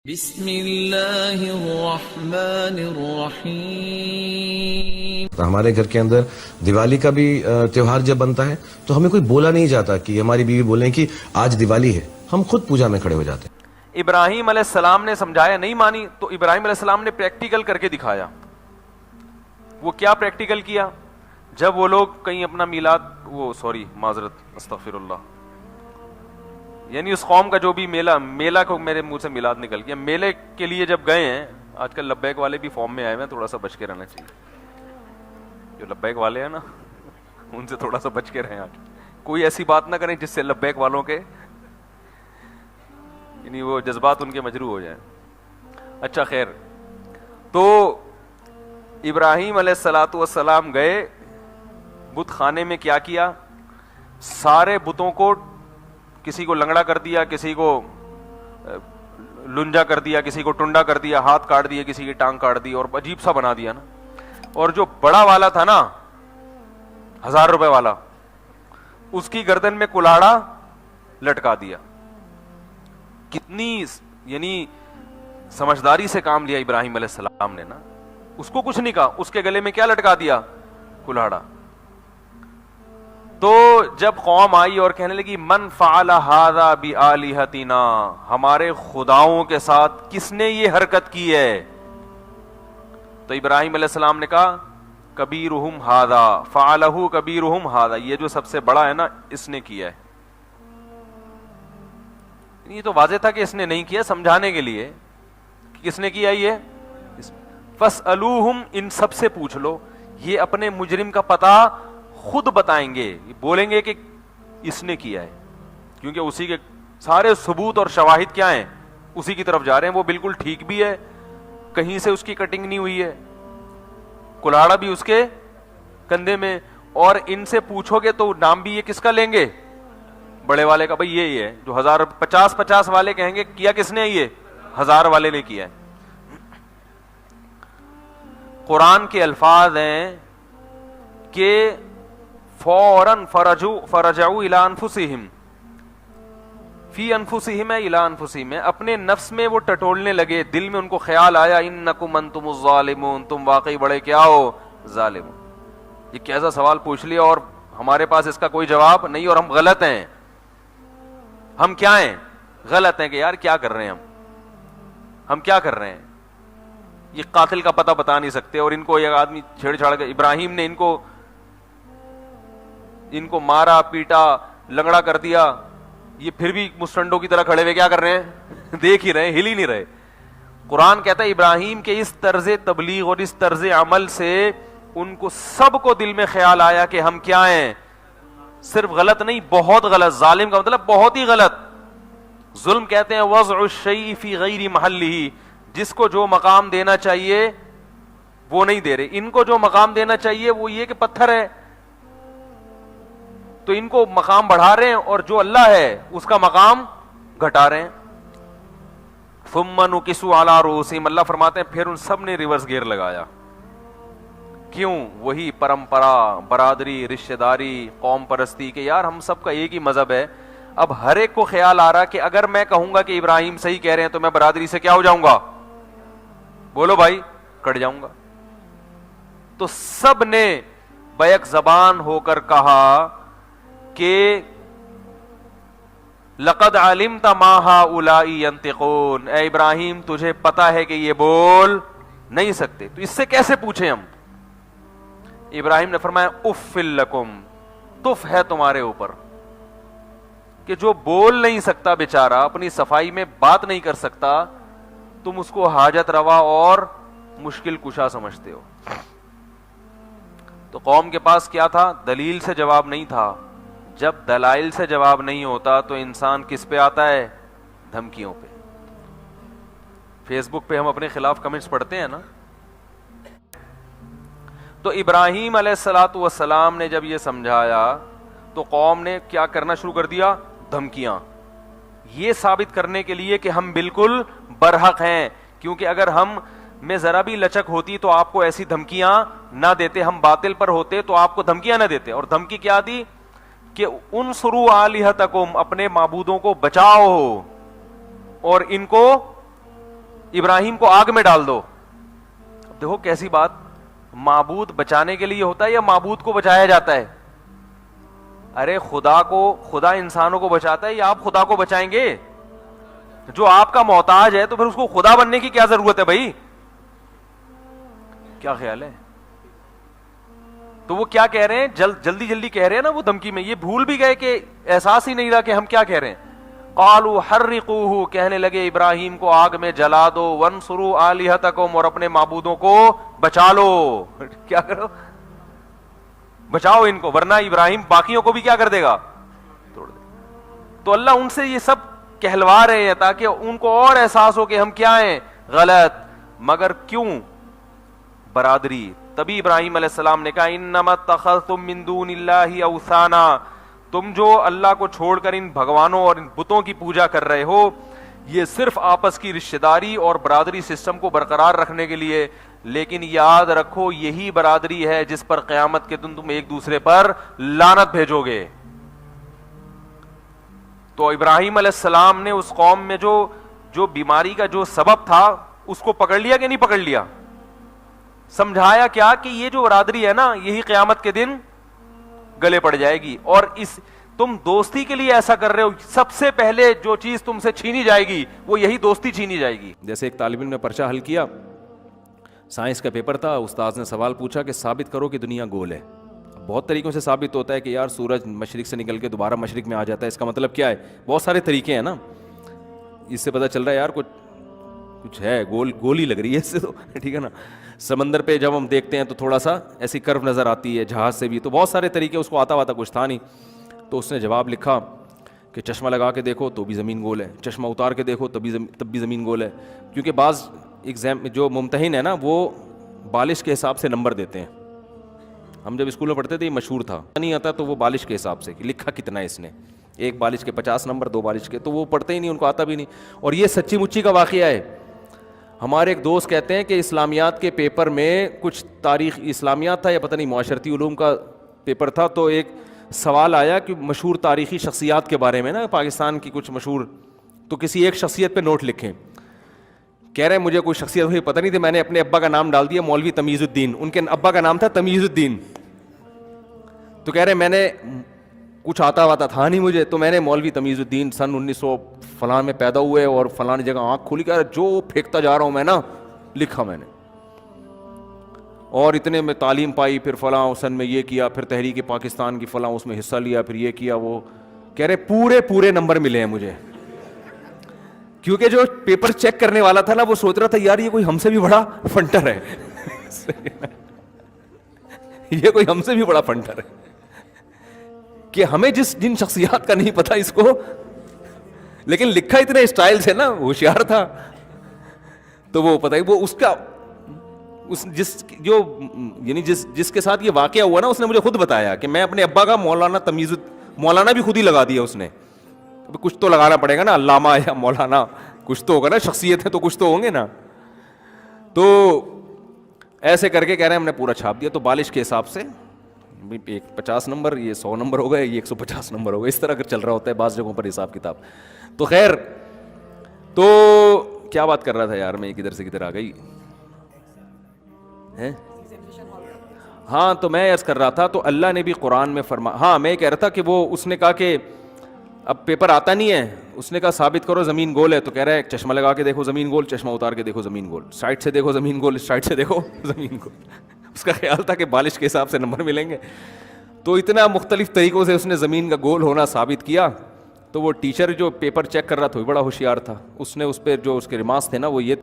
بسم اللہ الرحمن الرحیم۔ ہمارے گھر کے اندر دیوالی کا بھی تیوہار جب بنتا ہے تو ہمیں کوئی بولا نہیں جاتا کہ ہماری بیوی بولیں کہ آج دیوالی ہے، ہم خود پوجا میں کھڑے ہو جاتے ہیں۔ ابراہیم علیہ السلام نے سمجھایا، نہیں مانی تو ابراہیم علیہ السلام نے پریکٹیکل کر کے دکھایا۔ وہ کیا پریکٹیکل کیا؟ جب وہ لوگ کہیں اپنا معذرت استغفر اللہ، یعنی اس قوم کا جو بھی میلہ کو میرے منہ سے میلاد نکل گیا، میلے کے لیے جب گئے ہیں، آج کل لبیک والے بھی فارم میں آئے ہیں، تھوڑا سا بچ کے رہنا چاہیے۔ جو لبیک والے ہیں نا ان سے تھوڑا سا بچ کے رہیں، آج کوئی ایسی بات نہ کریں جس سے لبیک والوں کے یعنی وہ جذبات ان کے مجروح ہو جائیں۔ اچھا خیر، تو ابراہیم علیہ الصلوۃ والسلام گئے بت خانے میں، کیا کیا؟ سارے بتوں کو، کسی کو لنگڑا کر دیا، کسی کو لنجا کر دیا، کسی کو ٹنڈا کر دیا، ہاتھ کاٹ دیے، کسی کی ٹانگ کاٹ دی، اور عجیب سا بنا دیا نا۔ اور جو بڑا والا تھا نا 1000 روپے والا، اس کی گردن میں کلاڑا لٹکا دیا۔ کتنی یعنی سمجھداری سے کام لیا ابراہیم علیہ السلام نے نا، اس کو کچھ نہیں کہا، اس کے گلے میں کیا لٹکا دیا؟ کلاڑا۔ تو جب قوم آئی اور کہنے لگی من فعل ھذا بآلہتنا، ہمارے خداؤں کے ساتھ کس نے یہ حرکت کی ہے؟ تو ابراہیم علیہ السلام نے کہا کبیرہم ھذا فعلہ کبیرہم ھذا، یہ جو سب سے بڑا ہے نا اس نے کیا ہے۔ یہ تو واضح تھا کہ اس نے نہیں کیا، سمجھانے کے لیے کہ کس نے کیا یہ۔ فاسألوہم، ان سب سے پوچھ لو، یہ اپنے مجرم کا پتہ خود بتائیں گے، بولیں گے کہ اس نے کیا ہے، کیونکہ اسی کے سارے ثبوت اور شواہد کیا ہیں، اسی کی طرف جا رہے ہیں۔ وہ بالکل ٹھیک بھی ہے، کہیں سے اس کی کٹنگ نہیں ہوئی ہے، کلاڑا بھی اس کے کندھے میں، اور ان سے پوچھو گے تو نام بھی یہ کس کا لیں گے؟ بڑے والے کا۔ بھائی یہی ہے جو 50 والے کہیں گے کیا کس نے؟ یہ 1000 والے نے کیا ہے۔ قرآن کے الفاظ ہیں کہ فوراً فرجعوا الی انفسہم، فی انفسہم الی انفسہم، اپنے نفس میں وہ ٹٹولنے لگے، دل میں ان کو خیال آیا انکم انتم الظالمون، تم واقعی بڑے کیا ہو؟ ظالم۔ یہ کیسا سوال پوچھ لیا اور ہمارے پاس اس کا کوئی جواب نہیں، اور ہم غلط ہیں۔ ہم کیا ہیں؟ غلط ہیں کہ یار کیا کر رہے ہیں ہم کیا کر رہے ہیں؟ یہ قاتل کا پتہ بتا نہیں سکتے، اور ان کو ایک آدمی چھیڑ چھاڑ کے، ابراہیم نے ان کو مارا پیٹا لنگڑا کر دیا، یہ پھر بھی مسٹنڈوں کی طرح کھڑے ہوئے کیا کر رہے ہیں؟ دیکھ ہی رہے، ہل ہی نہیں رہے۔ قرآن کہتا ہے ابراہیم کے اس طرز تبلیغ اور اس طرز عمل سے ان کو سب کو دل میں خیال آیا کہ ہم کیا ہیں؟ صرف غلط نہیں، بہت غلط۔ ظالم کا مطلب بہت ہی غلط۔ ظلم کہتے ہیں وضع الشیء فی غیر محلہ، جس کو جو مقام دینا چاہیے وہ نہیں دے رہے۔ ان کو جو مقام دینا چاہیے وہ یہ کہ پتھر ہے تو ان کو مقام بڑھا رہے ہیں، اور جو اللہ ہے اس کا مقام گھٹا رہے ہیں۔ ثم نکسوا علی رؤوسہم، اللہ فرماتے ہیں پھر ان سب نے ریورس گیئر لگایا۔ کیوں؟ وہی پرمپرا، برادری، رشتہ داری، قوم پرستی، کہ یار ہم سب کا ایک ہی مذہب ہے۔ اب ہر ایک کو خیال آ رہا کہ اگر میں کہوں گا کہ ابراہیم صحیح کہہ رہے ہیں تو میں برادری سے کیا ہو جاؤں گا؟ بولو بھائی، کٹ جاؤں گا۔ تو سب نے بیک زبان ہو کر کہا کہ لقد علمت ما هؤلاء ينطقون، اے ابراہیم تجھے پتا ہے کہ یہ بول نہیں سکتے، تو اس سے کیسے پوچھیں ہم؟ ابراہیم نے فرمایا اف لکم، تف ہے تمہارے اوپر کہ جو بول نہیں سکتا بیچارہ، اپنی صفائی میں بات نہیں کر سکتا، تم اس کو حاجت روا اور مشکل کشا سمجھتے ہو۔ تو قوم کے پاس کیا تھا؟ دلیل سے جواب نہیں تھا۔ جب دلائل سے جواب نہیں ہوتا تو انسان کس پہ آتا ہے؟ دھمکیوں پہ۔ فیس بک پہ ہم اپنے خلاف کمنٹس پڑھتے ہیں نا۔ تو ابراہیم علیہ الصلوۃ والسلام نے جب یہ سمجھایا تو قوم نے کیا کرنا شروع کر دیا؟ دھمکیاں، یہ ثابت کرنے کے لیے کہ ہم بالکل برحق ہیں، کیونکہ اگر ہم میں ذرا بھی لچک ہوتی تو آپ کو ایسی دھمکیاں نہ دیتے، ہم باطل پر ہوتے تو آپ کو دھمکیاں نہ دیتے۔ اور دھمکی کیا دی؟ کہ انصروا آلہتکم، اپنے معبودوں کو بچاؤ اور ان کو ابراہیم کو آگ میں ڈال دو. اب دیکھو کیسی بات, معبود بچانے کے لیے ہوتا ہے یا معبود کو بچایا جاتا ہے؟ ارے خدا انسانوں کو بچاتا ہے یا آپ خدا کو بچائیں گے؟ جو آپ کا محتاج ہے تو پھر اس کو خدا بننے کی کیا ضرورت ہے بھائی؟ کیا خیال ہے؟ تو وہ کیا کہہ رہے ہیں, جلدی کہہ رہے ہیں نا وہ دھمکی میں, یہ بھول بھی گئے کہ احساس ہی نہیں رہا کہ ہم کیا کہہ رہے ہیں. قالوا حرقوه, کہنے لگے ابراہیم کو آگ میں جلا دو, وانصروا آلہتکم, اور اپنے معبودوں کو بچا لو. کیا کرو؟ بچاؤ ان کو, ورنہ ابراہیم باقیوں کو بھی کیا کر دے گا؟ توڑ دے. تو اللہ ان سے یہ سب کہلوا رہے ہیں تاکہ ان کو اور احساس ہو کہ ہم کیا ہیں, غلط. مگر کیوں برادری؟ تبھی ابراہیم علیہ السلام نے کہا انما اتخذتم من دون اللہ اوثانا, تم جو اللہ کو چھوڑ کر ان بھگوانوں اور ان بتوں کی پوجا کر رہے ہو, یہ صرف آپس کی رشتہ داری اور برادری سسٹم کو برقرار رکھنے کے لیے, لیکن یاد رکھو یہی برادری ہے جس پر قیامت کے دن تم ایک دوسرے پر لعنت بھیجو گے. تو ابراہیم علیہ السلام نے اس قوم میں جو بیماری کا جو سبب تھا اس کو پکڑ لیا کہ نہیں پکڑ لیا؟ سمجھایا کیا کہ یہ جو برادری ہے نا یہی قیامت کے دن گلے پڑ جائے گی, اور اس تم دوستی کے لیے ایسا کر رہے ہو, سب سے پہلے جو چیز تم سے چھینی جائے گی وہ یہی دوستی چھینی جائے گی. جیسے ایک طالب علم نے پرچہ حل کیا, سائنس کا پیپر تھا, استاذ نے سوال پوچھا کہ ثابت کرو کہ دنیا گول ہے. بہت طریقوں سے ثابت ہوتا ہے کہ یار سورج مشرق سے نکل کے دوبارہ مشرق میں آ جاتا ہے, اس کا مطلب کیا ہے؟ بہت سارے طریقے ہیں نا, اس سے پتہ چل رہا ہے یار کچھ ہے, گول ہی لگ رہی ہے اس سے تو, ٹھیک ہے نا. سمندر پہ جب ہم دیکھتے ہیں تو تھوڑا سا ایسی کرو نظر آتی ہے, جہاز سے بھی, تو بہت سارے طریقے, اس کو آتا کچھ تھا نہیں. تو اس نے جواب لکھا کہ چشمہ لگا کے دیکھو تو بھی زمین گول ہے, چشمہ اتار کے دیکھو تب بھی زمین گول ہے. کیونکہ بعض ایگزام جو ممتحن ہے نا وہ بالش کے حساب سے نمبر دیتے ہیں. ہم جب اسکول میں پڑھتے تھے یہ مشہور تھا, نہیں آتا تو وہ بالش کے حساب سے کہ لکھا کتنا ہے اس نے, ایک بالش کے 50 نمبر, 2 بالش کے, تو وہ پڑھتے ہی نہیں, ان کو آتا بھی نہیں. اور یہ سچی مچی کا واقعہ ہے. ہمارے ایک دوست کہتے ہیں کہ اسلامیات کے پیپر میں کچھ تاریخ اسلامیات تھا یا پتہ نہیں معاشرتی علوم کا پیپر تھا, تو ایک سوال آیا کہ مشہور تاریخی شخصیات کے بارے میں نا, پاکستان کی کچھ مشہور, تو کسی ایک شخصیت پہ نوٹ لکھیں. کہہ رہے ہیں مجھے کوئی شخصیت مجھے پتہ نہیں تھی, میں نے اپنے ابا کا نام ڈال دیا مولوی تمیز الدین, ان کے ابا کا نام تھا تمیز الدین. تو کہہ رہے میں نے کچھ آتا تھا نہیں مجھے, تو میں نے مولوی تمیز الدین سن 1900 فلاں میں پیدا ہوئے اور فلاں جگہ آنکھ کھولی, کہہ رہا جو پھینکتا جا رہا ہوں میں نا, لکھا میں نے, اور اتنے میں تعلیم پائی, پھر فلاں سن میں یہ کیا, پھر تحریک پاکستان کی فلاں اس میں حصہ لیا, پھر یہ کیا وہ. کہہ رہے پورے نمبر ملے ہیں مجھے, کیونکہ جو پیپر چیک کرنے والا تھا نا وہ سوچ رہا تھا یار یہ کوئی ہم سے بھی بڑا فنٹر ہے, یہ کوئی ہم سے بھی بڑا فنٹر ہے کہ ہمیں جن شخصیات کا نہیں پتا اس کو, لیکن لکھا اتنے اسٹائل سے نا, ہوشیار تھا. تو وہ پتہ ہی وہ اس کا جس کے ساتھ یہ واقعہ ہوا نا, اس نے مجھے خود بتایا کہ میں اپنے ابا کا مولانا بھی خود ہی لگا دیا اس نے. کچھ تو لگانا پڑے گا نا, علامہ یا مولانا کچھ تو ہوگا نا, شخصیت ہے تو کچھ تو ہوں گے نا. تو ایسے کر کے کہہ رہے ہیں ہم نے پورا چھاپ دیا. تو بالش کے حساب سے ایک 50 نمبر, یہ 100 نمبر ہو گئے, یہ 150 نمبر ہو گئے, اس طرح کر چل رہا ہوتا ہے بعض جگہوں پر حساب کتاب. تو خیر, تو کیا بات کر رہا تھا یار میں, کدھر سے کدھر آ گئی. ہاں تو میں عرض کر رہا تھا, تو اللہ نے بھی قرآن میں ہاں میں کہہ رہا تھا کہ وہ اس نے کہا کہ اب پیپر آتا نہیں ہے, اس نے کہا ثابت کرو زمین گول ہے. تو کہہ رہا ہے چشمہ لگا کے دیکھو زمین گول, چشمہ اتار کے دیکھو زمین گول, سائڈ سے دیکھو زمین گول, سائڈ سے دیکھو زمین گول. اس کا خیال تھا کہ بالش کے حساب سے نمبر ملیں گے. تو اتنا مختلف طریقوں سے اس نے زمین کا گول ہونا ثابت کیا. تو وہ ٹیچر جو پیپر چیک کر رہا تھا وہ بڑا ہوشیار تھا, اس نے اس پہ جو اس کے ریمارکس تھے نا وہ یہ